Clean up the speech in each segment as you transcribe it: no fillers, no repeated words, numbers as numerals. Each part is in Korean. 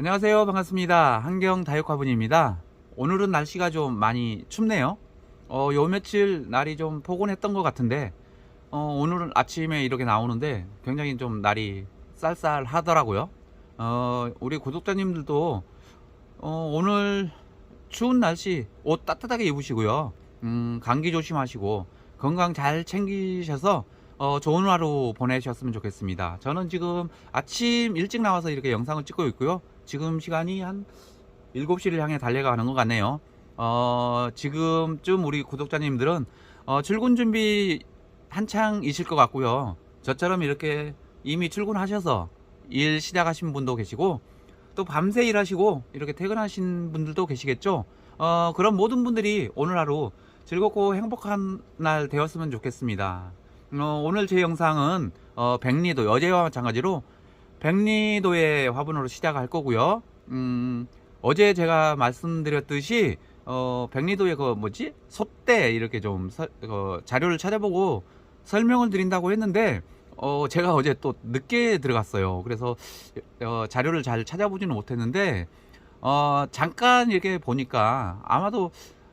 안녕하세요. 반갑습니다. 한경 다육화분입니다. 오늘은 날씨가 좀 많이 춥네요. 요 며칠 날이 좀 포근했던 것 같은데, 오늘은 아침에 이렇게 나오는데 굉장히 좀 날이 쌀쌀하더라고요. 우리 구독자님들도 오늘 추운 날씨 옷 따뜻하게 입으시고요. 감기 조심하시고 건강 잘 챙기셔서 좋은 하루 보내셨으면 좋겠습니다. 저는 지금 아침 일찍 나와서 이렇게 영상을 찍고 있고요. 지금 시간이 한 7시를 향해 달려가는 것 같네요. 지금쯤 우리 구독자님들은 출근 준비 한창이실 것 같고요. 저처럼 이렇게 이미 출근하셔서 일 시작하신 분도 계시고, 또 밤새 일하시고 이렇게 퇴근하신 분들도 계시겠죠. 그런 모든 분들이 오늘 하루 즐겁고 행복한 날 되었으면 좋겠습니다. 오늘 제 영상은 백리도, 어제와 마찬가지로 백리도의 화분으로 시작할 거고요. 어제 제가 말씀드렸듯이 백리도의 그 뭐지, 솥대 이렇게 좀 자료를 찾아보고 설명을 드린다고 했는데 제가 어제 또 늦게 들어갔어요. 그래서 자료를 잘 찾아보지는 못했는데 잠깐 이렇게 보니까 아마도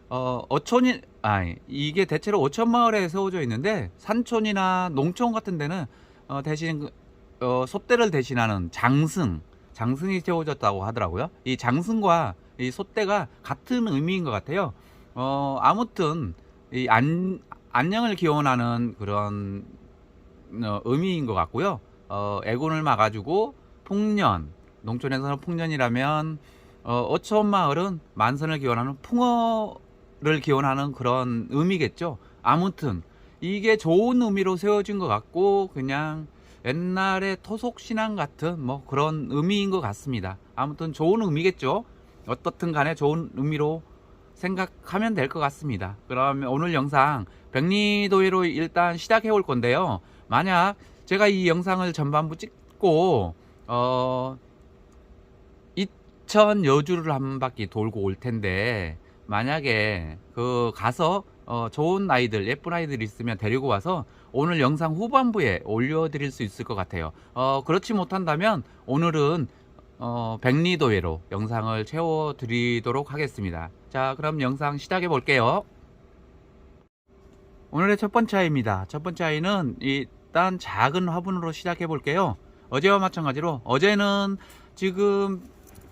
어촌이, 이게 대체로 어촌 마을에 세워져 있는데 산촌이나 농촌 같은 데는 대신 솥대를 대신하는 장승이 세워졌다고 하더라고요. 이 장승과 이 솥대가 같은 의미인 것 같아요. 아무튼 이 안녕을 기원하는 그런 의미인 것 같고요. 애군을 막아주고 풍년, 농촌에서는 풍년이라면 어촌 마을은 만선을 기원하는 풍어를 기원하는 그런 의미겠죠. 아무튼 이게 좋은 의미로 세워진 것 같고, 그냥 옛날의 토속신앙 같은 뭐 그런 의미인 것 같습니다. 아무튼 좋은 의미겠죠. 어떻든 간에 좋은 의미로 생각하면 될 것 같습니다. 그러면 오늘 영상 백리도회로 일단 시작해 올 건데요. 만약 제가 이 영상을 전반부 찍고 이천 여주를 한 바퀴 돌고 올 텐데, 만약에 가서 좋은 아이들, 예쁜 아이들 있으면 데리고 와서 오늘 영상 후반부에 올려드릴 수 있을 것 같아요. 그렇지 못한다면 오늘은 백리도회로 영상을 채워드리도록 하겠습니다. 자, 그럼 영상 시작해 볼게요. 오늘의 첫 번째 아이입니다. 첫 번째 아이는 일단 작은 화분으로 시작해 볼게요. 어제와 마찬가지로 어제는 지금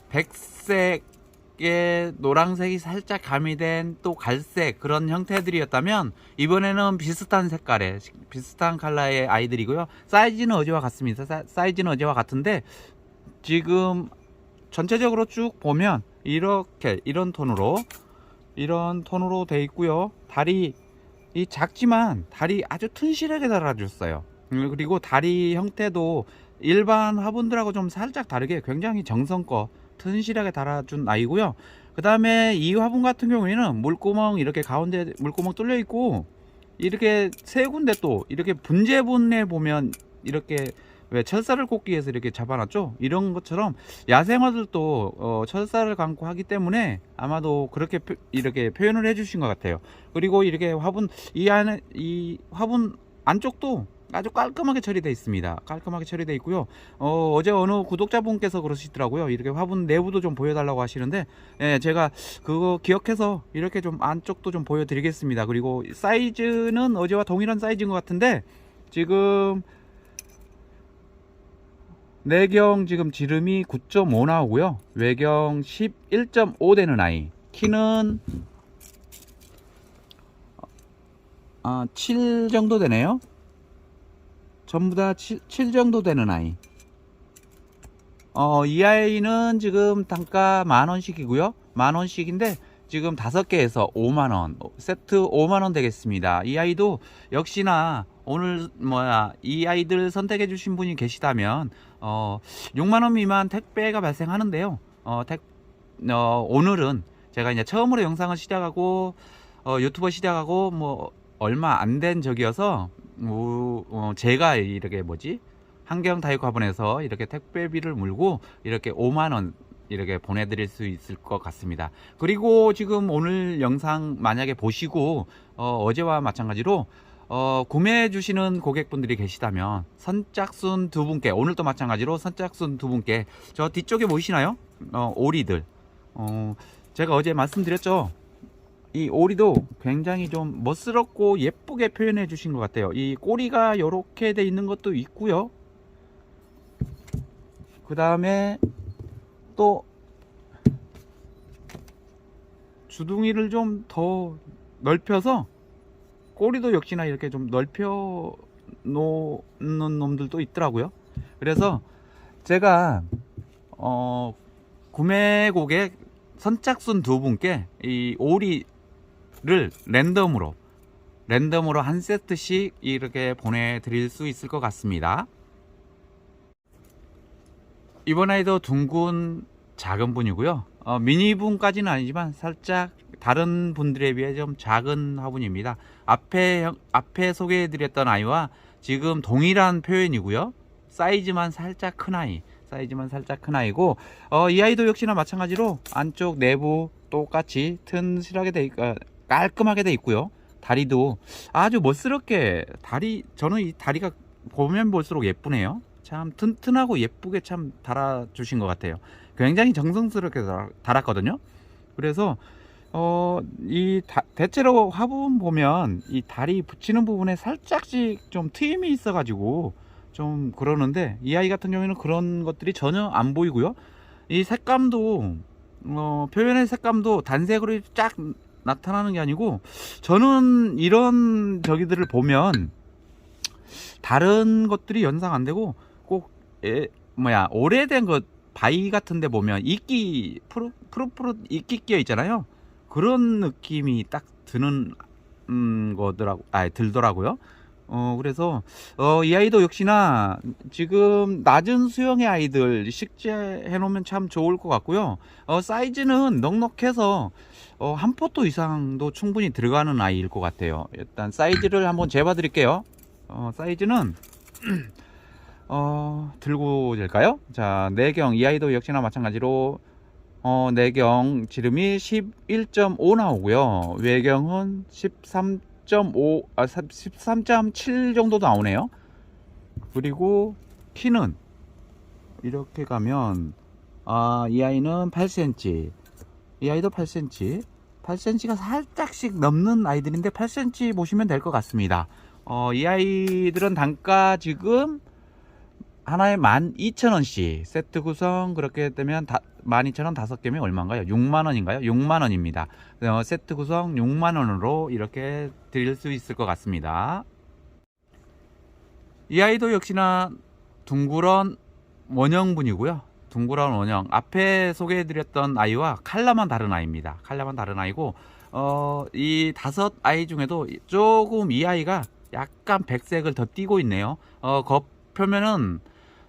백색에 노란색이 살짝 가미된 또 갈색 그런 형태들이었다면, 이번에는 비슷한 색깔의 비슷한 컬러의 아이들이고요. 사이즈는 어제와 같습니다. 사이즈는 어제와 같은데 지금 전체적으로 쭉 보면 이렇게 이런 톤으로 돼 있고요. 다리 작지만 다리 아주 튼실하게 달아줬어요. 그리고 다리 형태도 일반 화분들하고 좀 살짝 다르게 굉장히 정성껏 튼실하게 달아준 아이고요. 그 다음에 이 화분 같은 경우에는 물구멍, 이렇게 가운데 물구멍 뚫려 있고, 이렇게 세 군데 또 이렇게 분재분해 보면 이렇게 왜 철사를 꽂기 위해서 이렇게 잡아놨죠. 이런 것처럼 야생화들도 철사를 감고 하기 때문에 아마도 그렇게 이렇게 표현을 해주신 것 같아요. 그리고 이렇게 화분 이 화분 안쪽도 아주 깔끔하게 처리되어 있습니다. 깔끔하게 처리되어 있고요. 어제 어느 구독자분께서 그러시더라고요. 이렇게 화분 내부도 좀 보여달라고 하시는데, 제가 그거 기억해서 이렇게 좀 안쪽도 좀 보여드리겠습니다. 그리고 사이즈는 어제와 동일한 사이즈인 것 같은데, 지금 내경 지금 지름이 9.5 나오고요. 외경 11.5 되는 아이. 키는 7 정도 되네요. 전부 다 7 정도 되는 아이. 이 아이는 지금 단가 10,000원씩이고요. 10,000원씩인데 지금 5개에서 5만원, 세트 5만원 되겠습니다. 이 아이도 역시나 오늘 이 아이들 선택해 주신 분이 계시다면 6만원 미만 택배가 발생하는데요. 오늘은 제가 이제 처음으로 영상을 시작하고 유튜버 시작하고 뭐 얼마 안 된 적이어서 제가 이렇게 한경 다육화분에서 이렇게 택배비를 물고 이렇게 5만원 이렇게 보내드릴 수 있을 것 같습니다. 그리고 지금 오늘 영상 만약에 보시고 어제와 마찬가지로 구매해 주시는 고객분들이 계시다면 선짝순 2분께, 오늘도 마찬가지로 선짝순 2분께, 저 뒤쪽에 보이시나요? 오리들, 제가 어제 말씀드렸죠. 이 오리도 굉장히 좀 멋스럽고 예쁘게 표현해 주신 것 같아요. 이 꼬리가 이렇게 돼 있는 것도 있고요. 그 다음에 또 주둥이를 좀 더 넓혀서 꼬리도 역시나 이렇게 좀 넓혀 놓는 놈들도 있더라고요. 그래서 제가 구매곡에 선착순 두 분께 이 오리를 랜덤으로 한 세트씩 이렇게 보내드릴 수 있을 것 같습니다. 이번 아이도 둥근 작은 분이고요. 미니 분까지는 아니지만 살짝 다른 분들에 비해 좀 작은 화분입니다. 앞에 소개해드렸던 아이와 지금 동일한 표현이고요. 사이즈만 살짝 큰 아이고, 이 아이도 역시나 마찬가지로 안쪽 내부 똑같이 튼실하게 깔끔하게 돼 있고요. 다리도 아주 멋스럽게 저는 이 다리가 보면 볼수록 예쁘네요. 참 튼튼하고 예쁘게 참 달아주신 것 같아요. 굉장히 정성스럽게 달았거든요. 그래서 대체로 화분 보면 이 다리 붙이는 부분에 살짝씩 좀 트임이 있어 가지고 좀 그러는데, 이 아이 같은 경우에는 그런 것들이 전혀 안 보이고요. 이 색감도 표현의 색감도 단색으로 쫙 나타나는 게 아니고, 저는 이런 저기들을 보면 다른 것들이 연상 안 되고 꼭 오래된 것 바위 같은 데 보면 이끼 푸릇푸릇 이끼 끼어 있잖아요. 그런 느낌이 딱 들더라고요. 그래서 이 아이도 역시나 지금 낮은 수영의 아이들 식재해 놓으면 참 좋을 것 같고요. 사이즈는 넉넉해서 한 포토 이상도 충분히 들어가는 아이일 것 같아요. 일단 사이즈를 한번 재봐 드릴게요. 사이즈는 들고 될까요? 자, 내경 이 아이도 역시나 마찬가지로 내경 지름이 11.5 나오고요. 외경은 13.7 정도 나오네요. 그리고 키는 이렇게 가면 이 아이는 8cm, 이 아이도 8cm, 8cm가 살짝씩 넘는 아이들인데 8cm 보시면 될 것 같습니다. 이 아이들은 단가 지금 하나에 12,000원씩, 세트 구성 그렇게 되면 12,000원 5개면 얼마인가요? 6만원인가요? 6만원입니다. 세트 구성 6만원으로 이렇게 드릴 수 있을 것 같습니다. 이 아이도 역시나 둥그런 원형분이고요. 둥그런 원형, 앞에 소개해드렸던 아이와 컬러만 다른 아이입니다. 컬러만 다른 아이고, 이 5아이 중에도 조금 이 아이가 약간 백색을 더 띠고 있네요. 겉표면은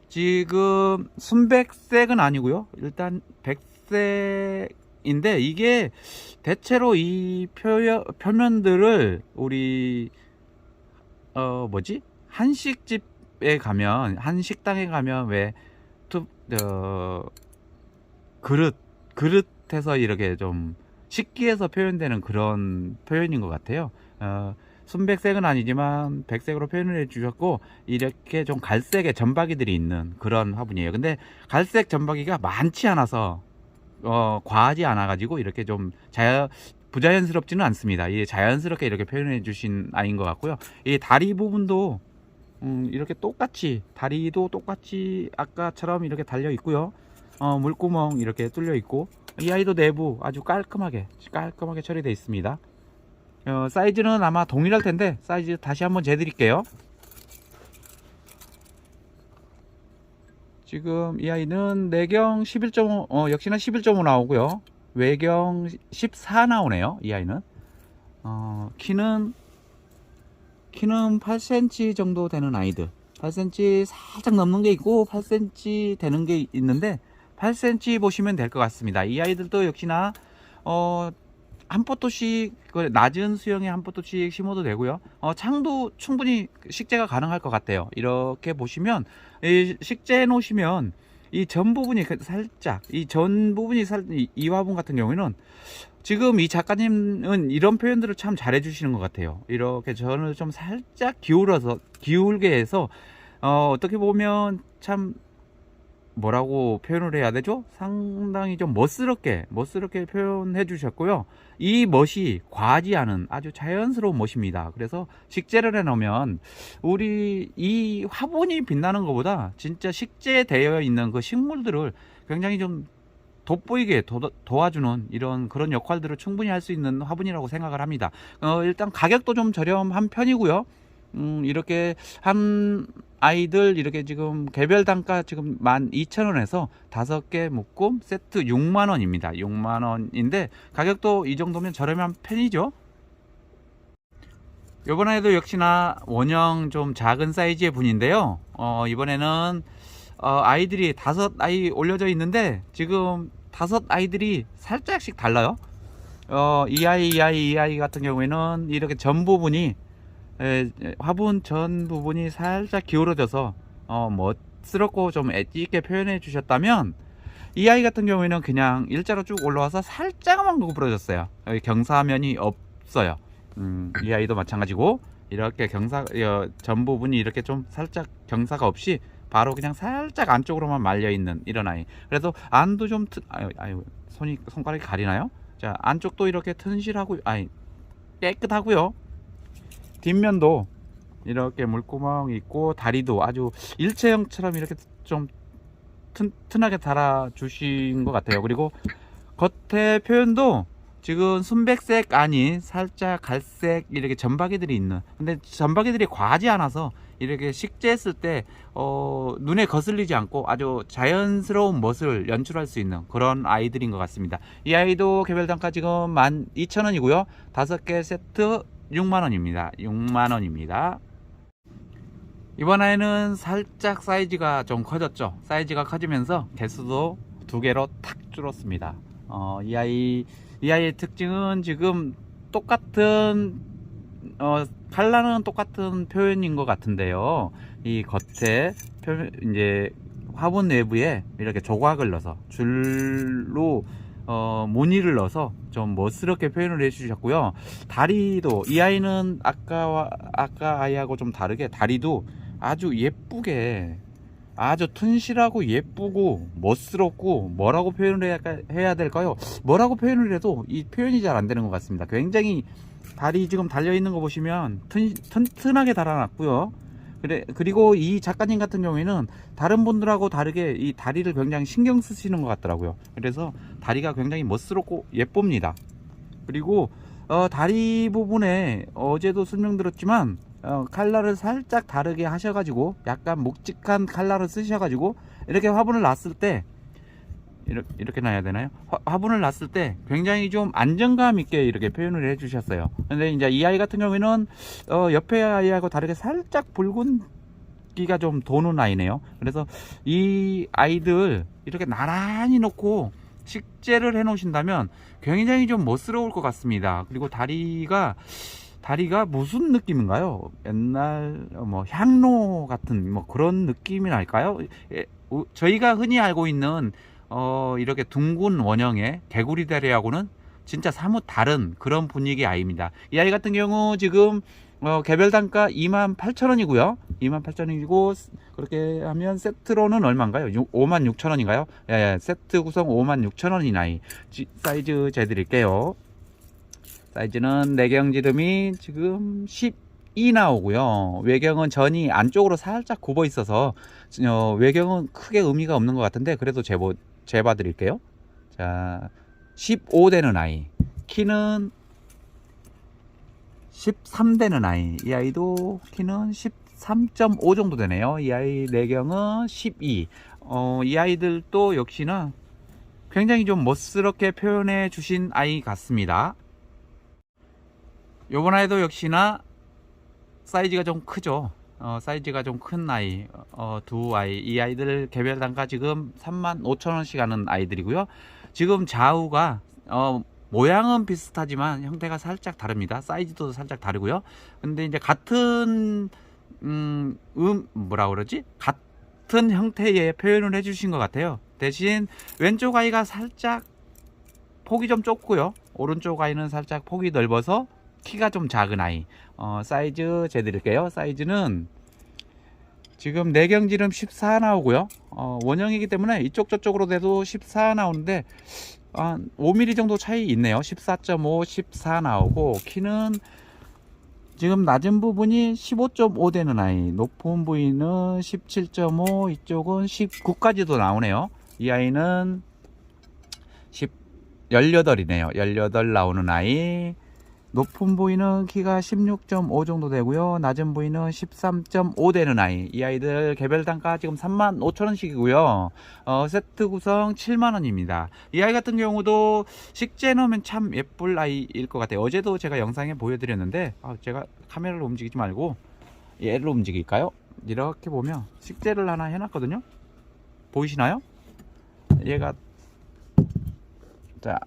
지금 순백색은 아니고요. 일단 백색인데, 이게 대체로 이 표면들을 우리 한식집에 가면, 한식당에 가면 왜 그릇에서 이렇게 좀 식기에서 표현되는 그런 표현인 것 같아요. 순백색은 아니지만 백색으로 표현을 해주셨고, 이렇게 좀 갈색의 점박이들이 있는 그런 화분이에요. 근데 갈색 점박이가 많지 않아서 과하지 않아 가지고 이렇게 좀 부자연스럽지는 않습니다. 이 자연스럽게 이렇게 표현해 주신 아이인 것 같고요. 이 다리 부분도 이렇게 다리도 똑같이 아까처럼 이렇게 달려 있고요. 물구멍 이렇게 뚫려 있고, 이 아이도 내부 아주 깔끔하게 처리되어 있습니다. 사이즈는 아마 동일할 텐데 사이즈 다시 한번 재드릴게요. 지금 이 아이는 내경 11.5 역시나 11.5 나오고요. 외경 14 나오네요. 이 아이는 키는 8cm 정도 되는 아이들, 8cm 살짝 넘는 게 있고 8cm 되는 게 있는데 8cm 보시면 될 것 같습니다. 이 아이들도 역시나 한 포토씩, 낮은 수영에 한 포토씩 심어도 되고요. 창도 충분히 식재가 가능할 것 같아요. 이렇게 보시면 식재해 놓으시면 이 전 부분이 살짝, 이 화분 같은 경우에는 지금 이 작가님은 이런 표현들을 참 잘 해주시는 것 같아요. 이렇게 전을 좀 살짝 기울게 해서 어떻게 보면 참 뭐라고 표현을 해야 되죠? 상당히 좀 멋스럽게 표현해 주셨고요. 이 멋이 과하지 않은 아주 자연스러운 멋입니다. 그래서 식재를 해 놓으면 우리 이 화분이 빛나는 것보다 진짜 식재되어 있는 그 식물들을 굉장히 좀 돋보이게 도와주는 이런 그런 역할들을 충분히 할 수 있는 화분이라고 생각을 합니다. 일단 가격도 좀 저렴한 편이고요. 이렇게 한 아이들 이렇게 지금 개별 단가 지금 12,000원에서 5개 묶음 세트 6만원입니다. 6만원인데 가격도 이 정도면 저렴한 편이죠. 이번에도 역시나 원형 좀 작은 사이즈의 분인데요. 이번에는 아이들이 5아이 올려져 있는데 지금 5아이들이 살짝씩 달라요. 이 아이 같은 경우에는 이렇게 전 부분이 화분 전 부분이 살짝 기울어져서 멋스럽고 좀 엣지 있게 표현해 주셨다면, 이 아이 같은 경우에는 그냥 일자로 쭉 올라와서 살짝만 구부러졌어요. 여기 경사면이 없어요. 이 아이도 마찬가지고 이렇게 전 부분이 이렇게 좀 살짝 경사가 없이 바로 그냥 살짝 안쪽으로만 말려 있는 이런 아이. 그래서 안도 좀 손가락이 가리나요? 자, 안쪽도 이렇게 튼실하고 깨끗하고요. 뒷면도 이렇게 물구멍이 있고 다리도 아주 일체형처럼 이렇게 좀 튼튼하게 달아 주신 것 같아요. 그리고 겉에 표현도 지금 순백색 아닌 살짝 갈색 이렇게 점박이들이 있는, 근데 점박이들이 과하지 않아서 이렇게 식재했을 때 눈에 거슬리지 않고 아주 자연스러운 멋을 연출할 수 있는 그런 아이들인 것 같습니다. 이 아이도 개별 단가 지금 12,000원이고요 5개 세트 6만원입니다 6만원입니다 이번 아이는 살짝 사이즈가 좀 커졌죠. 사이즈가 커지면서 개수도 2개로 탁 줄었습니다. 이 아이의 특징은 지금 똑같은 컬러는 똑같은 표현인 것 같은데요. 이 겉에 이제 화분 내부에 이렇게 조각을 넣어서 줄로 무늬를 넣어서 좀 멋스럽게 표현을 해 주셨고요. 다리도 이 아이는 아까 아이하고 좀 다르게 다리도 아주 예쁘게, 아주 튼실하고 예쁘고 멋스럽고, 뭐라고 표현을 해야 될까요? 뭐라고 표현을 해도 이 표현이 잘 안 되는 것 같습니다. 굉장히 다리 지금 달려 있는 거 보시면 튼튼하게 달아놨고요. 그리고 이 작가님 같은 경우에는 다른 분들하고 다르게 이 다리를 굉장히 신경 쓰시는 것 같더라고요. 그래서 다리가 굉장히 멋스럽고 예쁩니다. 그리고 다리 부분에 어제도 설명드렸지만 칼라를 살짝 다르게 하셔가지고 약간 묵직한 칼라를 쓰셔가지고 이렇게 화분을 놨을 때 이렇게 놔야 되나요? 화분을 놨을 때 굉장히 좀 안정감 있게 이렇게 표현을 해 주셨어요. 근데 이제 이 아이 같은 경우에는 옆에 아이하고 다르게 살짝 붉은기가 좀 도는 아이네요. 그래서 이 아이들 이렇게 나란히 놓고 식재를 해 놓으신다면 굉장히 좀 멋스러울 것 같습니다. 그리고 다리가 무슨 느낌인가요? 옛날 향로 같은 그런 느낌이 날까요? 저희가 흔히 알고 있는 이렇게 둥근 원형의 개구리 다리하고는 진짜 사뭇 다른 그런 분위기 아이입니다. 이 아이 같은 경우 지금 개별 단가 28,000원이고요 28,000원이고 그렇게 하면 세트로는 얼마인가요? 56,000원인가요? 예, 세트 구성 56,000원인 아이. 사이즈 재드릴게요. 사이즈는 내경 지름이 지금 12 나오고요. 외경은 전이 안쪽으로 살짝 굽어 있어서 외경은 크게 의미가 없는 것 같은데 그래도 재봐 드릴게요. 자, 15 되는 아이. 키는 13 되는 아이. 이 아이도 키는 13.5 정도 되네요. 이 아이 내경은 12. 이 아이들도 역시나 굉장히 좀 멋스럽게 표현해 주신 아이 같습니다. 요번 아이도 역시나 사이즈가 좀 크죠. 사이즈가 좀 큰 아이, 두 아이. 이 아이들 개별 단가 지금 35,000원씩 하는 아이들이고요. 지금 좌우가 모양은 비슷하지만 형태가 살짝 다릅니다. 사이즈도 살짝 다르고요. 근데 이제 같은 같은 형태의 표현을 해주신 것 같아요. 대신 왼쪽 아이가 살짝 폭이 좀 좁고요. 오른쪽 아이는 살짝 폭이 넓어서 키가 좀 작은 아이. 사이즈 재드릴게요. 사이즈는 지금 내경지름 14 나오고요. 원형이기 때문에 이쪽 저쪽으로 돼도 14 나오는데 5mm 정도 차이 있네요. 14.5, 14 나오고, 키는 지금 낮은 부분이 15.5 되는 아이, 높은 부위는 17.5, 이쪽은 19까지도 나오네요. 이 아이는 18이네요. 18 나오는 아이. 높은 부위는 키가 16.5 정도 되고요. 낮은 부위는 13.5 되는 아이. 이 아이들 개별 단가 지금 35,000원씩이고요. 세트 구성 7만원입니다. 이 아이 같은 경우도 식재 넣으면 참 예쁠 아이일 것 같아요. 어제도 제가 영상에 보여드렸는데, 제가 카메라를 움직이지 말고 얘를 움직일까요? 이렇게 보면 식재를 하나 해놨거든요. 보이시나요? 얘가, 자,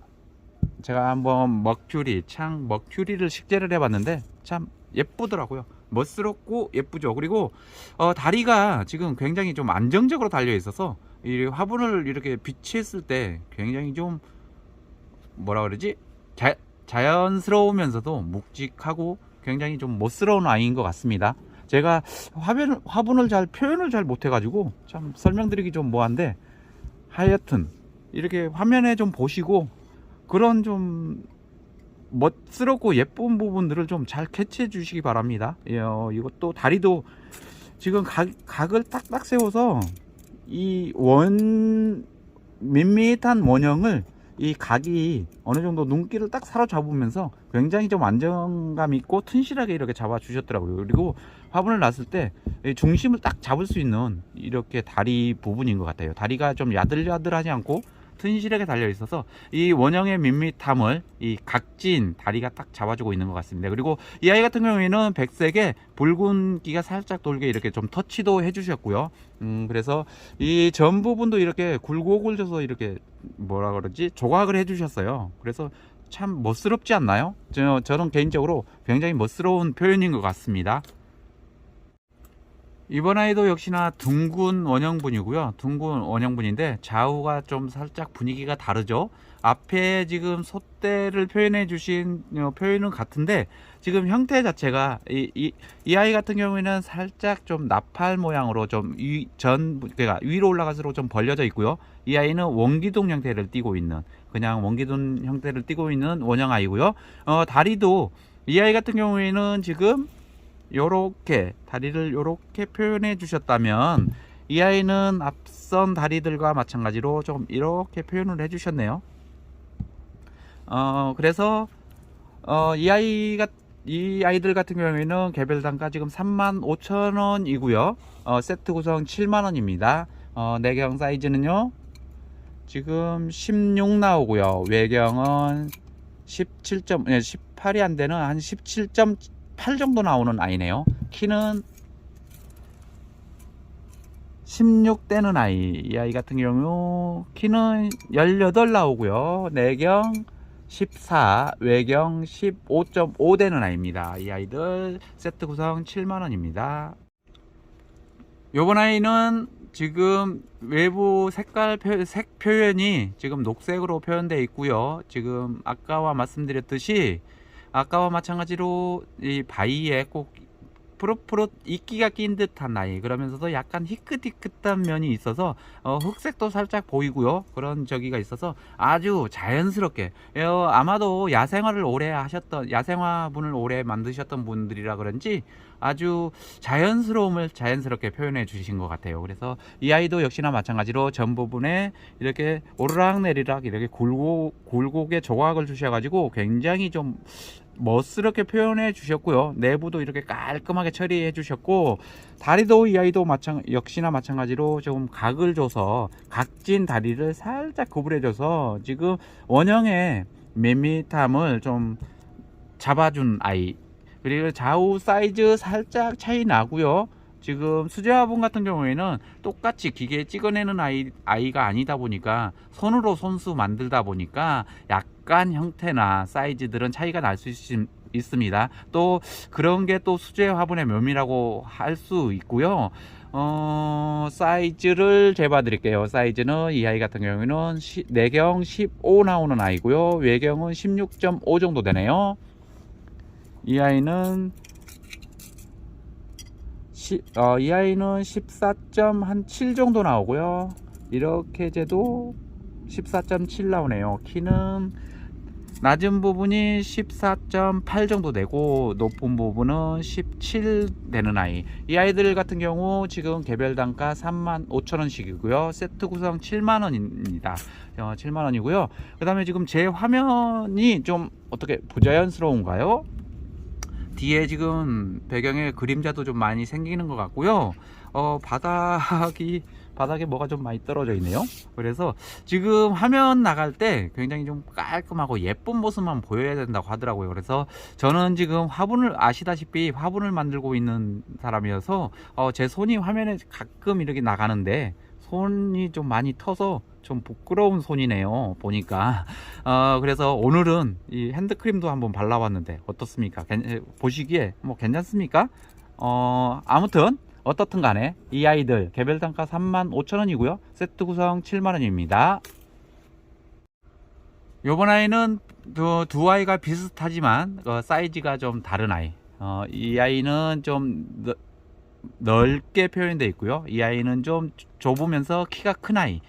제가 한번 먹큐리를 식재를 해봤는데 참 예쁘더라고요. 멋스럽고 예쁘죠. 그리고 다리가 지금 굉장히 좀 안정적으로 달려 있어서 이 화분을 이렇게 비치했을 때 굉장히 좀 뭐라 그러지, 자연스러우면서도 묵직하고 굉장히 좀 멋스러운 아이인 것 같습니다. 제가 화분을 표현을 잘 못해가지고 참 설명드리기 좀 뭐한데, 하여튼 이렇게 화면에 좀 보시고 그런 좀 멋스럽고 예쁜 부분들을 좀 잘 캐치해 주시기 바랍니다. 이것도 다리도 지금 각을 딱딱 세워서 이 밋밋한 원형을, 이 각이 어느 정도 눈길을 딱 사로잡으면서 굉장히 좀 안정감 있고 튼실하게 이렇게 잡아 주셨더라고요. 그리고 화분을 놨을 때 중심을 딱 잡을 수 있는 이렇게 다리 부분인 것 같아요. 다리가 좀 야들야들하지 않고 튼실하게 달려 있어서 이 원형의 밋밋함을 이 각진 다리가 딱 잡아주고 있는 것 같습니다. 그리고 이 아이 같은 경우에는 백색에 붉은기가 살짝 돌게 이렇게 좀 터치도 해주셨고요. 그래서 이 전 부분도 이렇게 굴곡을 줘서 이렇게 뭐라 그러지, 조각을 해주셨어요. 그래서 참 멋스럽지 않나요? 저는 개인적으로 굉장히 멋스러운 표현인 것 같습니다. 이번 아이도 역시나 둥근 원형분이고요. 둥근 원형분인데 좌우가 좀 살짝 분위기가 다르죠. 앞에 지금 솥대를 표현해 주신 표현은 같은데, 지금 형태 자체가 이 아이 같은 경우에는 살짝 좀 나팔 모양으로 좀 그러니까 위로 올라갈수록 좀 벌려져 있고요. 이 아이는 원기둥 형태를 띠고 있는, 그냥 원기둥 형태를 띠고 있는 원형 아이고요. 다리도 이 아이 같은 경우에는 지금 요렇게 다리를 요렇게 표현해 주셨다면, 이 아이는 앞선 다리들과 마찬가지로 좀 이렇게 표현을 해 주셨네요. 그래서 이 아이들 같은 경우에는 개별 단가 지금 35,000원이고요. 세트 구성 7만원입니다. 내경 사이즈는요 지금 16 나오고요. 외경은 18이 안 되는 한 17.8 정도 나오는 아이네요. 키는 16대는 아이. 이 아이 같은 경우 키는 18 나오고요. 내경 14, 외경 15.5 되는 아이입니다. 이 아이들 세트 구성 7만원입니다. 요번 아이는 지금 외부 색 표현이 지금 녹색으로 표현되어 있고요. 지금 아까와 마찬가지로 이 바위에 꼭 푸릇푸릇 이끼가 낀 듯한 아이, 그러면서도 약간 희끗희끗한 면이 있어서 흑색도 살짝 보이고요. 그런 저기가 있어서 아주 자연스럽게, 아마도 야생화분을 오래 만드셨던 분들이라 그런지 아주 자연스러움을 자연스럽게 표현해 주신 것 같아요. 그래서 이 아이도 역시나 마찬가지로 전 부분에 이렇게 오르락내리락 이렇게 굴곡의 조각을 주셔가지고 굉장히 좀 멋스럽게 표현해 주셨고요. 내부도 이렇게 깔끔하게 처리해 주셨고, 다리도 이 아이도 역시나 마찬가지로 조금 각을 줘서 각진 다리를 살짝 구부려 줘서 지금 원형의 밋밋함을 좀 잡아준 아이. 그리고 좌우 사이즈 살짝 차이 나고요. 지금 수제 화분 같은 경우에는 똑같이 기계에 찍어내는 아이가 아니다 보니까 손으로 손수 만들다 보니까 약간 형태나 사이즈들은 차이가 날 수 있습니다. 또 그런 게 또 수제 화분의 묘미라고 할 수 있고요. 사이즈를 재봐 드릴게요. 사이즈는 이 아이 같은 경우에는 내경 15 나오는 아이고요. 외경은 16.5 정도 되네요. 이 아이는 이 아이는 14.7 정도 나오고요. 이렇게 재도 14.7 나오네요. 키는 낮은 부분이 14.8 정도 되고 높은 부분은 17 되는 아이. 이 아이들 같은 경우 지금 개별 단가 35,000원씩이고요 세트 구성 7만원입니다 7만원이고요 그 다음에 지금 제 화면이 좀 어떻게 부자연스러운가요? 뒤에 지금 배경에 그림자도 좀 많이 생기는 것 같고요 바닥에 뭐가 좀 많이 떨어져 있네요. 그래서 지금 화면 나갈 때 굉장히 좀 깔끔하고 예쁜 모습만 보여야 된다고 하더라고요. 그래서 저는 지금 아시다시피 화분을 만들고 있는 사람이어서 제 손이 화면에 가끔 이렇게 나가는데 손이 좀 많이 터서 좀 부끄러운 손이네요 보니까. 그래서 오늘은 이 핸드크림도 한번 발라봤는데 어떻습니까? 보시기에 뭐 괜찮습니까? 아무튼 어떻든 간에 이 아이들 개별 단가 35,000원이고요 세트 구성 7만원입니다 요번 아이는 두 아이가 비슷하지만 사이즈가 좀 다른 아이. 이 아이는 좀 넓게 표현되어 있고요 이 아이는 좀 좁으면서 키가 큰 아이.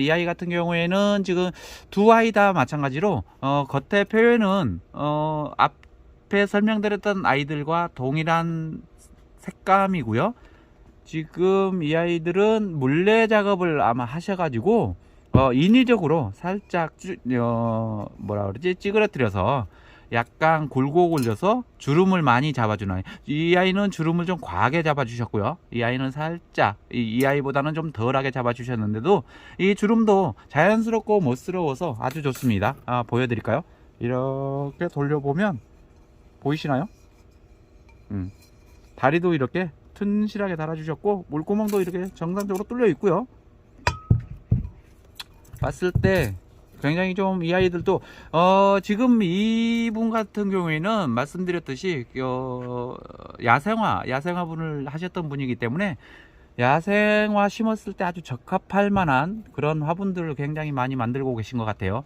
이 아이 같은 경우에는 지금 두 아이 다 마찬가지로 겉에 표현은 앞에 설명드렸던 아이들과 동일한 색감이고요 지금 이 아이들은 물레 작업을 아마 하셔가지고 인위적으로 살짝 뭐라 그러지, 찌그러뜨려서 약간 굴곡 올려서 주름을 많이 잡아주는 아이. 이 아이는 주름을 좀 과하게 잡아주셨고요 이 아이는 살짝 이 아이보다는 좀 덜하게 잡아주셨는데도 이 주름도 자연스럽고 멋스러워서 아주 좋습니다. 보여드릴까요? 이렇게 돌려보면 보이시나요? 다리도 이렇게 튼실하게 달아주셨고 물구멍도 이렇게 정상적으로 뚫려 있고요 봤을 때 굉장히 좀 이 아이들도 지금 이분 같은 경우에는 말씀드렸듯이 야생화분을 하셨던 분이기 때문에 야생화 심었을 때 아주 적합할 만한 그런 화분들을 굉장히 많이 만들고 계신 것 같아요.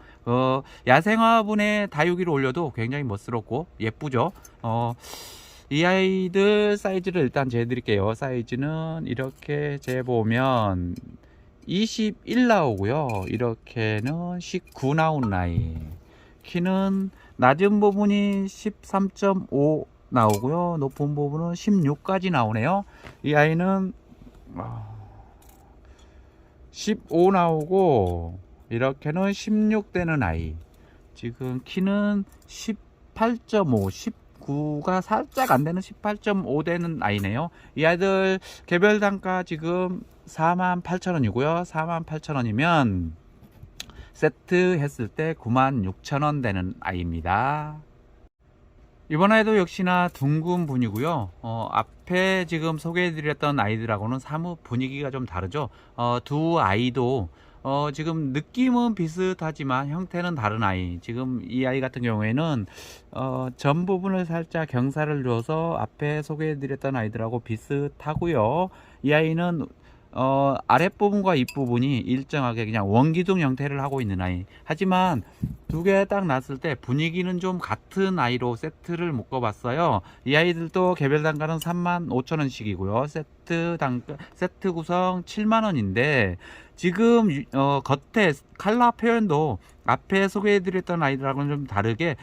야생화분에 다육이를 올려도 굉장히 멋스럽고 예쁘죠. 이 아이들 사이즈를 일단 재드릴게요. 사이즈는 이렇게 재보면 21 나오고요 이렇게는 19 나오는 아이. 키는 낮은 부분이 13.5 나오고요 높은 부분은 16까지 나오네요. 이 아이는 15 나오고 이렇게는 16 되는 아이. 지금 키는 18.5 19가 살짝 안되는 18.5 되는 아이네요. 이 아이들 개별 단가 지금 48,000원이고요 48,000원이면 세트 했을 때 96,000원 되는 아이입니다. 이번 아이도 역시나 둥근 분이고요 앞에 지금 소개해드렸던 아이들하고는 사뭇 분위기가 좀 다르죠. 두 아이도 지금 느낌은 비슷하지만 형태는 다른 아이. 지금 이 아이 같은 경우에는 전 부분을 살짝 경사를 줘서 앞에 소개해드렸던 아이들하고 비슷하고요 이 아이는 아랫부분과 윗부분이 일정하게 그냥 원기둥 형태를 하고 있는 아이. 하지만 두 개 딱 놨을 때 분위기는 좀 같은 아이로 세트를 묶어 봤어요. 이 아이들도 개별 단가는 35,000원씩이고요 세트 구성 7만원인데 지금 겉에 컬러 표현도 앞에 소개해드렸던 아이들하고는 좀 다르게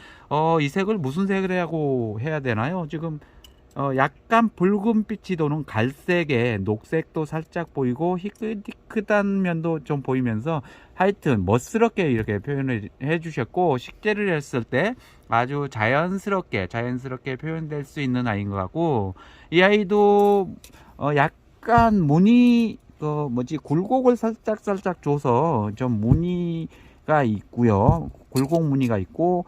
이 색을 무슨 색이라고 해야 되나요? 지금 약간 붉은빛이 도는 갈색에 녹색도 살짝 보이고 희끗희끗한 면도 좀 보이면서 하여튼 멋스럽게 이렇게 표현을 해 주셨고 식재를 했을 때 아주 자연스럽게 표현될 수 있는 아이인 것 같고 이 아이도 약간 무늬 굴곡을 살짝 줘서 좀 무늬가 있고요 굴곡 무늬가 있고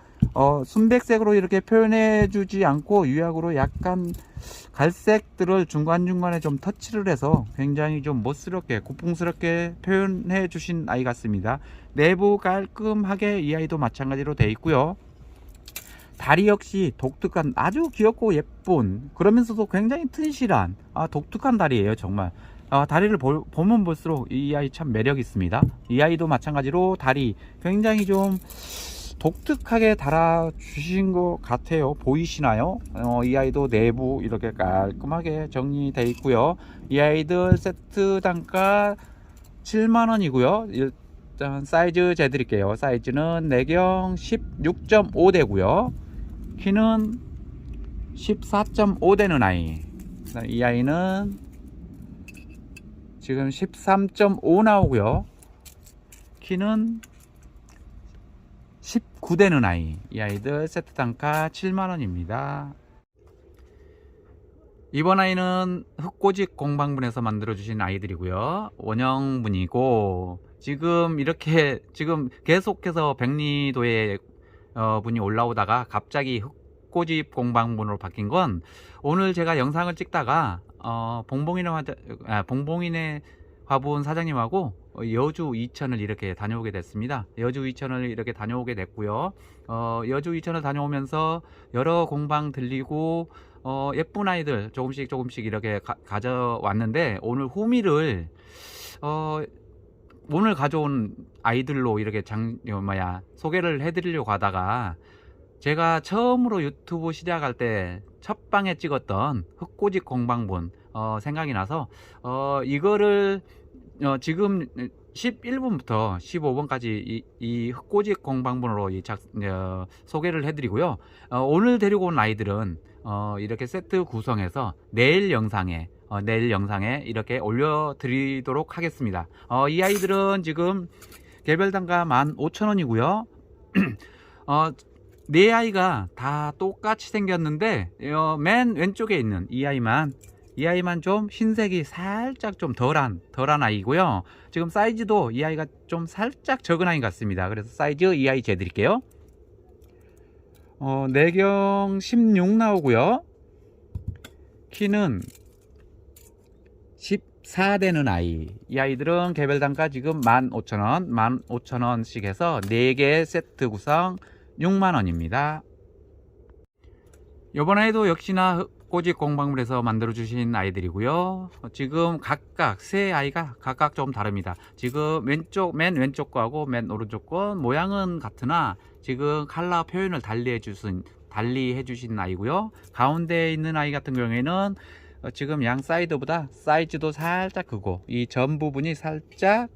순백색으로 이렇게 표현해 주지 않고 유약으로 약간 갈색들을 중간중간에 좀 터치를 해서 굉장히 좀 멋스럽게 고풍스럽게 표현해 주신 아이 같습니다. 내부 깔끔하게 이 아이도 마찬가지로 되어 있고요 다리 역시 독특한 아주 귀엽고 예쁜 그러면서도 굉장히 튼실한 독특한 다리예요 정말. 다리를 보면 볼수록 이 아이 참 매력 있습니다. 이 아이도 마찬가지로 다리 굉장히 좀 독특하게 달아주신 것 같아요. 보이시나요? 이 아이도 내부 이렇게 깔끔하게 정리되어 있고요. 이 아이들 세트 단가 7만원이고요. 일단 사이즈 재드릴게요. 사이즈는 내경 16.5 되고요. 키는 14.5 되는 아이. 이 아이는 지금 13.5 나오고요. 키는 19 되는 아이. 이 아이들 세트 단가 7만원입니다. 이번 아이는 흑고직 공방분에서 만들어 주신 아이들이고요. 원형분이고 지금 이렇게 지금 계속해서 백리도에 분이 올라오다가 갑자기 흑고집 공방분으로 바뀐 건 오늘 제가 영상을 찍다가 봉봉인의 화분 사장님하고 여주 이천을 이렇게 다녀오게 됐습니다. 여주 이천을 이렇게 다녀오게 됐고요. 여주 이천을 다녀오면서 여러 공방 들리고 예쁜 아이들 조금씩 이렇게 가져왔는데 오늘 후미를 오늘 가져온 아이들로 이렇게 소개를 해드리려고 하다가 제가 처음으로 유튜브 시작할 때 첫 방에 찍었던 흑고직 공방분 생각이 나서 이거를 지금 11분부터 15분까지 이 흑고직 공방분으로 소개를 해드리고요. 오늘 데리고 온 아이들은 이렇게 세트 구성해서 내일 영상에 이렇게 올려드리도록 하겠습니다. 이 아이들은 지금 개별단가 15,000원이고요. 네 아이가 다 똑같이 생겼는데 맨 왼쪽에 있는 이 아이만 좀 흰색이 살짝 좀 덜한 아이고요. 지금 사이즈도 이 아이가 좀 살짝 적은 아이 같습니다. 그래서 사이즈 이 아이 재드릴게요. 내경 16 나오고요. 키는 14 되는 아이. 이 아이들은 개별 단가 지금 15,000원 해서 4개 세트 구성 6만원입니다. 이번에도 역시나 흑고직 공방물에서 만들어 주신 아이들이고요. 지금 각각 세 아이가 각각 좀 다릅니다. 지금 맨 왼쪽 거하고 맨 오른쪽 거 모양은 같으나 지금 컬러 표현을 달리 해주신 아이고요. 가운데 있는 아이 같은 경우에는 지금 양 사이드보다 사이즈도 살짝 크고 이 전 부분이 살짝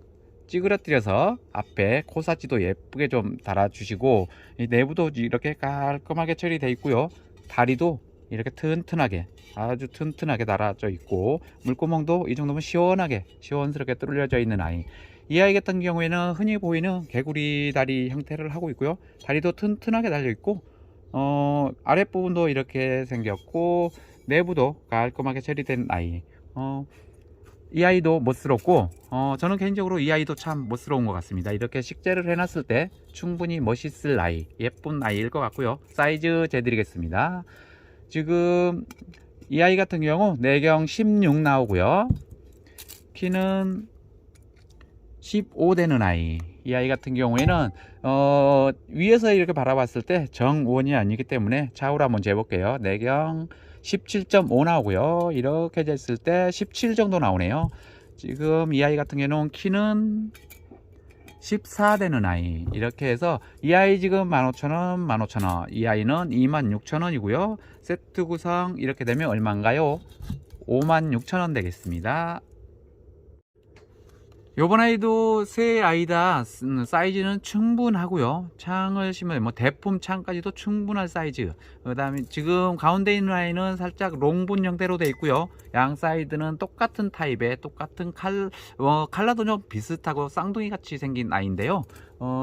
찌그러뜨려서 앞에 코사지도 예쁘게 좀 달아주시고 이 내부도 이렇게 깔끔하게 처리되어 있고요. 다리도 이렇게 튼튼하게 아주 튼튼하게 달아져 있고 물구멍도 이 정도면 시원스럽게 뚫려져 있는 아이. 이 아이 같은 경우에는 흔히 보이는 개구리 다리 형태를 하고 있고요. 다리도 튼튼하게 달려 있고 아랫부분도 이렇게 생겼고 내부도 깔끔하게 처리된 아이. 이 아이도 멋스럽고 저는 개인적으로 이 아이도 참 멋스러운 것 같습니다. 이렇게 식재를 해놨을 때 충분히 멋있을 아이, 예쁜 아이일 것 같고요. 사이즈 재드리겠습니다. 지금 이 아이 같은 경우 내경 16 나오고요. 키는 15 되는 아이. 이 아이 같은 경우에는 위에서 이렇게 바라봤을 때 정원이 아니기 때문에 좌우로 한번 재볼게요. 내경 17.5 나오고요. 이렇게 쟀을 때 17 정도 나오네요. 지금 이 아이 같은 경우는 키는 14 되는 아이. 이렇게 해서 이 아이 지금 15,000원 이 아이는 26,000원이고요 세트 구성 이렇게 되면 얼마인가요? 56,000원 되겠습니다. 요번 아이도 세 아이다 사이즈는 충분하고요. 창을 심으면 대품 창까지도 충분할 사이즈. 그 다음에 지금 가운데 있는 아이는 살짝 롱분 형태로 되어 있고요. 양 사이드는 똑같은 타입의 똑같은 컬러도 좀 비슷하고 쌍둥이 같이 생긴 아이인데요.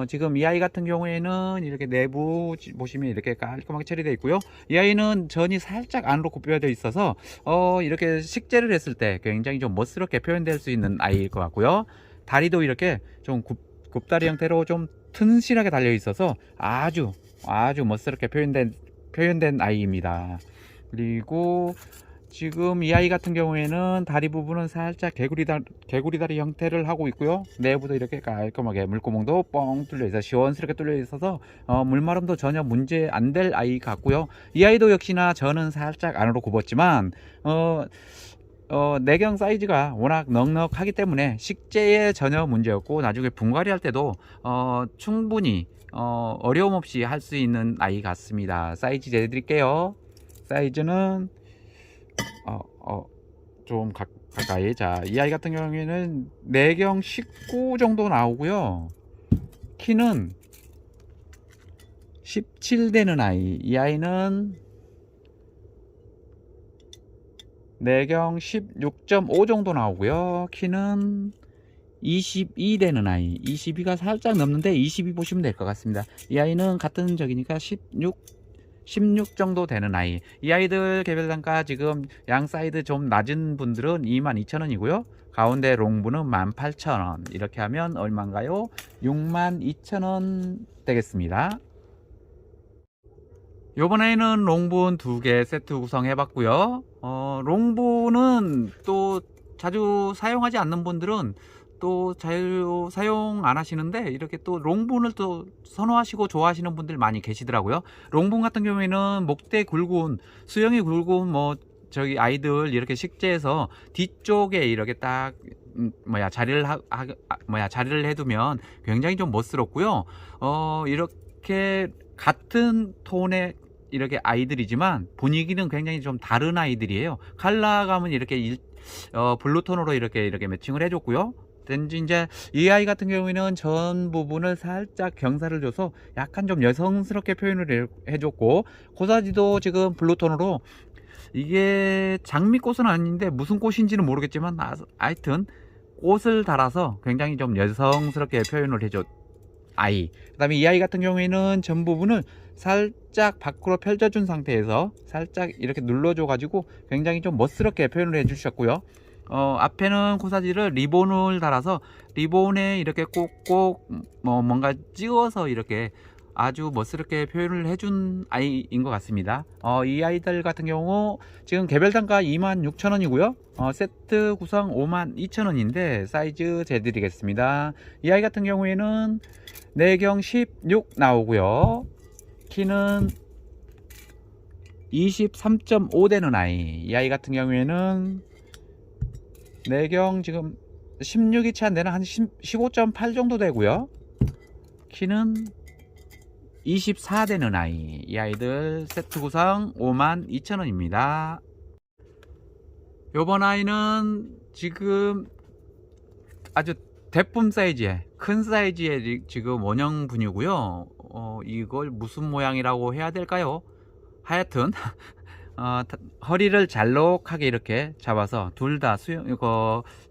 지금 이 아이 같은 경우에는 이렇게 내부 보시면 이렇게 깔끔하게 처리되어 있고요. 이 아이는 전이 살짝 안으로 굽혀져 있어서 이렇게 식재를 했을 때 굉장히 좀 멋스럽게 표현될 수 있는 아이일 것 같고요. 다리도 이렇게 좀 굽다리 형태로 좀 튼실하게 달려 있어서 아주 멋스럽게 표현된 아이입니다. 그리고 지금 이 아이 같은 경우에는 다리 부분은 살짝 개구리다리 형태를 하고 있고요. 내부도 이렇게 깔끔하게 물구멍도 뻥 뚫려 있어 시원스럽게 뚫려 있어서 물마름도 전혀 문제 안 될 아이 같고요. 이 아이도 역시나 저는 살짝 안으로 굽었지만 내경 사이즈가 워낙 넉넉하기 때문에 식재에 전혀 문제 없고 나중에 분갈이 할 때도 충분히 어려움 없이 할 수 있는 아이 같습니다. 사이즈 재드릴게요. 사이즈는 좀 가까이. 자, 이 아이 같은 경우에는 내경 19 정도 나오고요. 키는 17 되는 아이. 이 아이는 내경 16.5 정도 나오고요. 키는 22 되는 아이. 22가 살짝 넘는데 22 보시면 될 것 같습니다. 이 아이는 같은 적이니까 16 정도 되는 아이. 이 아이들 개별 단가 지금 양 사이드 좀 낮은 분들은 22,000원이고요. 가운데 롱부는 18,000원. 이렇게 하면 얼마인가요? 62,000원 되겠습니다. 요번에는 롱분 2개 세트 구성해 봤고요. 롱분은 또 자주 사용하지 않는 분들은 또 자유 사용 안 하시는데 이렇게 또 롱분을 또 선호하시고 좋아하시는 분들 많이 계시더라고요. 롱분 같은 경우에는 목대 굵은 수영이 굵은 뭐 저기 아이들 이렇게 식재해서 뒤쪽에 이렇게 딱 자리를 해두면 굉장히 좀 멋스럽고요. 이렇게 같은 톤의 이렇게 아이들이지만 분위기는 굉장히 좀 다른 아이들이에요. 컬러감은 이렇게 블루톤으로 이렇게 매칭을 해줬고요. 이제 이 아이 같은 경우에는 전 부분을 살짝 경사를 줘서 약간 좀 여성스럽게 표현을 해줬고, 코사지도 지금 블루톤으로, 이게 장미꽃은 아닌데 무슨 꽃인지는 모르겠지만 하여튼 꽃을 달아서 굉장히 좀 여성스럽게 표현을 해줬 아이. 그 다음에 이 아이 같은 경우에는 전 부분을 살짝 밖으로 펼쳐준 상태에서 살짝 이렇게 눌러줘 가지고 굉장히 좀 멋스럽게 표현을 해 주셨고요. 앞에는 코사지를 리본을 달아서 리본에 이렇게 꼭꼭 뭔가 찍어서 이렇게 아주 멋스럽게 표현을 해준 아이인 것 같습니다. 이 아이들 같은 경우 지금 개별 단가 26,000원이고요. 세트 구성 52,000원인데 사이즈 재드리겠습니다. 이 아이 같은 경우에는 내경 16 나오고요. 키는 23.5 되는 아이. 이 아이 같은 경우에는 내경 지금 16이 채 안 되는 한 15.8 정도 되고요. 키는 24 되는 아이. 이 아이들 세트 구성 52,000원입니다. 요번 아이는 지금 아주 대품 사이즈의 큰 사이즈의 지금 원형 분이고요. 이걸 무슨 모양이라고 해야 될까요? 하여튼 허리를 잘록하게 이렇게 잡아서 둘 다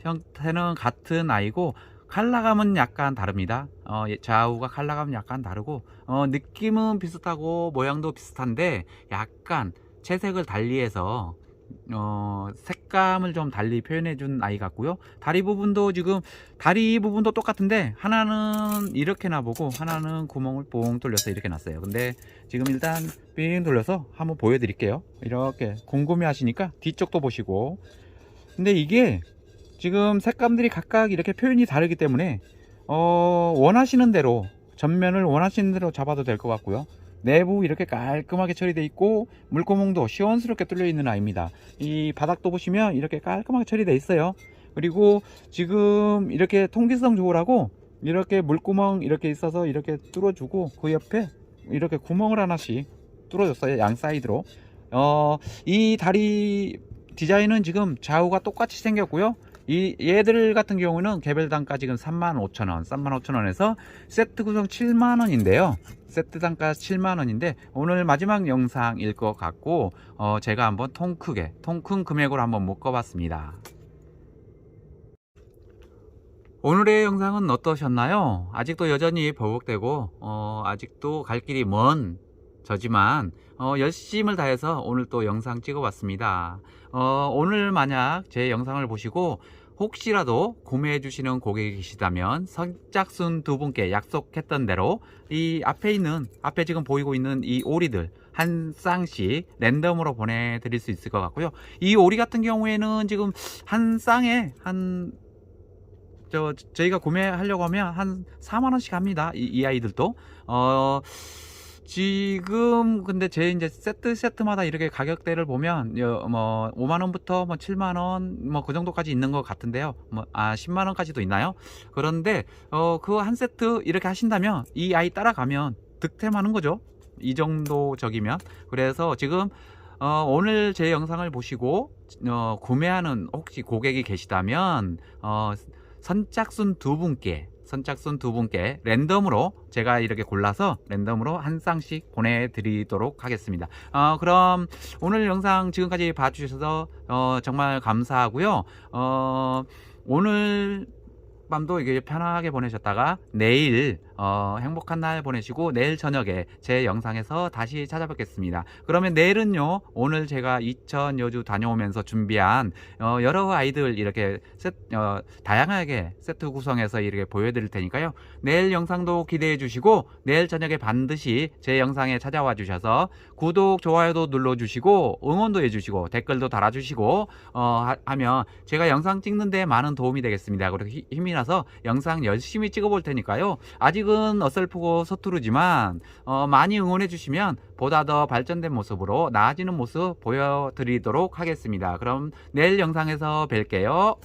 형태는 같은 아이고 컬러감은 약간 다릅니다. 좌우가 컬러감은 약간 다르고 느낌은 비슷하고 모양도 비슷한데 약간 채색을 달리해서 색감을 좀 달리 표현해 준 아이 같고요. 다리 부분도 지금 다리 부분도 똑같은데 하나는 이렇게 나보고 하나는 구멍을 뽕 뚫려서 이렇게 놨어요. 근데 지금 일단 삥 돌려서 한번 보여 드릴게요. 이렇게 궁금해 하시니까 뒤쪽도 보시고. 근데 이게 지금 색감들이 각각 이렇게 표현이 다르기 때문에 원하시는 대로 전면을 원하시는 대로 잡아도 될 것 같고요. 내부 이렇게 깔끔하게 처리되어 있고 물구멍도 시원스럽게 뚫려 있는 아이입니다. 이 바닥도 보시면 이렇게 깔끔하게 처리되어 있어요. 그리고 지금 이렇게 통기성 좋으라고 이렇게 물구멍 이렇게 있어서 이렇게 뚫어주고 그 옆에 이렇게 구멍을 하나씩 뚫어줬어요. 양 사이드로. 이 다리 디자인은 지금 좌우가 똑같이 생겼고요. 얘들 같은 경우는 개별 단가 지금 35,000원, 35,000원에서 세트 구성 7만원인데요. 세트 단가 7만원인데 오늘 마지막 영상일 것 같고 제가 한번 통 큰 금액으로 한번 묶어봤습니다. 오늘의 영상은 어떠셨나요? 아직도 여전히 버벅대고 아직도 갈 길이 먼 저지만 열심을 다해서 오늘 또 영상 찍어봤습니다. 오늘 만약 제 영상을 보시고 혹시라도 구매해 주시는 고객이 계시다면 선착순 2분께 약속했던 대로 이 앞에 지금 보이고 있는 이 오리들 한 쌍씩 랜덤으로 보내드릴 수 있을 것 같고요. 이 오리 같은 경우에는 지금 한 쌍에 저희가 구매하려고 하면 한 4만원씩 합니다. 이 아이들도 지금 근데 제 이제 세트마다 이렇게 가격대를 보면 뭐 5만 원부터 뭐 7만 원 뭐 그 정도까지 있는 것 같은데요. 뭐 10만 원까지도 있나요? 그런데 그 한 세트 이렇게 하신다면 이 아이 따라가면 득템하는 거죠. 이 정도적이면. 그래서 지금 오늘 제 영상을 보시고 구매하는 혹시 고객이 계시다면 선착순 두 분께 랜덤으로 제가 이렇게 골라서 랜덤으로 한 쌍씩 보내드리도록 하겠습니다. 그럼 오늘 영상 지금까지 봐주셔서 정말 감사하고요. 오늘 밤도 이게 편하게 보내셨다가 내일 행복한 날 보내시고 내일 저녁에 제 영상에서 다시 찾아뵙겠습니다. 그러면 내일은요, 오늘 제가 이천 여주 다녀오면서 준비한 여러 아이들 이렇게 다양하게 세트 구성해서 이렇게 보여드릴 테니까요. 내일 영상도 기대해 주시고 내일 저녁에 반드시 제 영상에 찾아와 주셔서 구독, 좋아요도 눌러주시고 응원도 해주시고 댓글도 달아주시고 하면 제가 영상 찍는데 많은 도움이 되겠습니다. 그리고 힘이 나서 영상 열심히 찍어볼 테니까요. 아직은 어설프고 서투르지만 많이 응원해 주시면 보다 더 발전된 모습으로 나아지는 모습 보여드리도록 하겠습니다. 그럼 내일 영상에서 뵐게요.